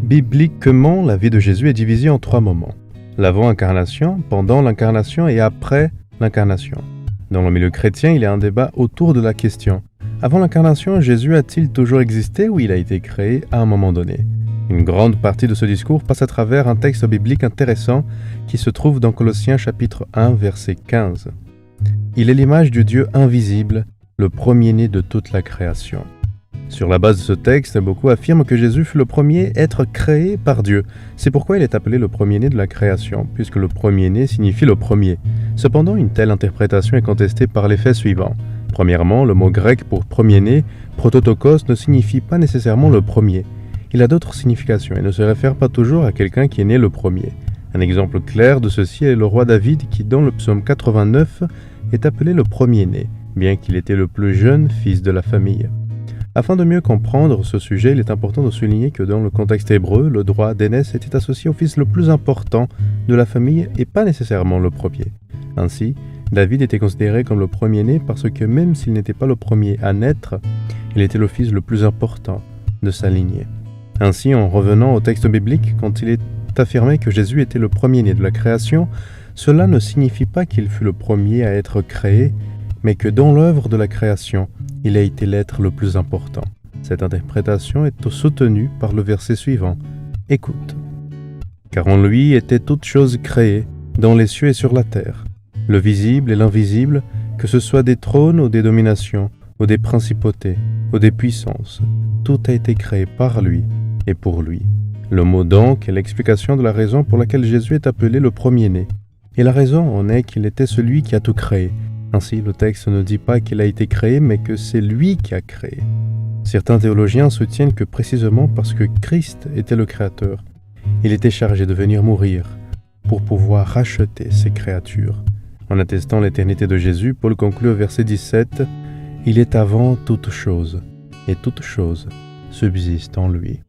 Bibliquement, la vie de Jésus est divisée en 3 moments. L'avant-incarnation, pendant l'incarnation et après l'incarnation. Dans le milieu chrétien, il y a un débat autour de la question. Avant l'incarnation, Jésus a-t-il toujours existé ou il a été créé à un moment donné? Une grande partie de ce discours passe à travers un texte biblique intéressant qui se trouve dans Colossiens chapitre 1, verset 15. Il est l'image du Dieu invisible, le premier-né de toute la création. Sur la base de ce texte, beaucoup affirment que Jésus fut le premier être créé par Dieu. C'est pourquoi il est appelé le premier-né de la création, puisque le premier-né signifie le premier. Cependant, une telle interprétation est contestée par les faits suivants. Premièrement, le mot grec pour premier-né, prototokos, ne signifie pas nécessairement le premier. Il a d'autres significations et ne se réfère pas toujours à quelqu'un qui est né le premier. Un exemple clair de ceci est le roi David qui, dans le psaume 89, est appelé le premier-né, bien qu'il était le plus jeune fils de la famille. Afin de mieux comprendre ce sujet, il est important de souligner que dans le contexte hébreu, le droit d'aînesse était associé au fils le plus important de la famille et pas nécessairement le premier. Ainsi, David était considéré comme le premier-né parce que même s'il n'était pas le premier à naître, il était le fils le plus important de sa lignée. Ainsi, en revenant au texte biblique, quand il est affirmé que Jésus était le premier-né de la création, cela ne signifie pas qu'il fut le premier à être créé, mais que dans l'œuvre de la création, il a été l'être le plus important. Cette interprétation est soutenue par le verset suivant. Écoute. Car en lui étaient toutes choses créées, dans les cieux et sur la terre, le visible et l'invisible, que ce soit des trônes ou des dominations, ou des principautés, ou des puissances. Tout a été créé par lui et pour lui. Le mot donc est l'explication de la raison pour laquelle Jésus est appelé le premier-né. Et la raison en est qu'il était celui qui a tout créé. Ainsi, le texte ne dit pas qu'il a été créé, mais que c'est lui qui a créé. Certains théologiens soutiennent que précisément parce que Christ était le Créateur, il était chargé de venir mourir pour pouvoir racheter ses créatures. En attestant l'éternité de Jésus, Paul conclut au verset 17 « Il est avant toute chose, et toute chose subsiste en lui ».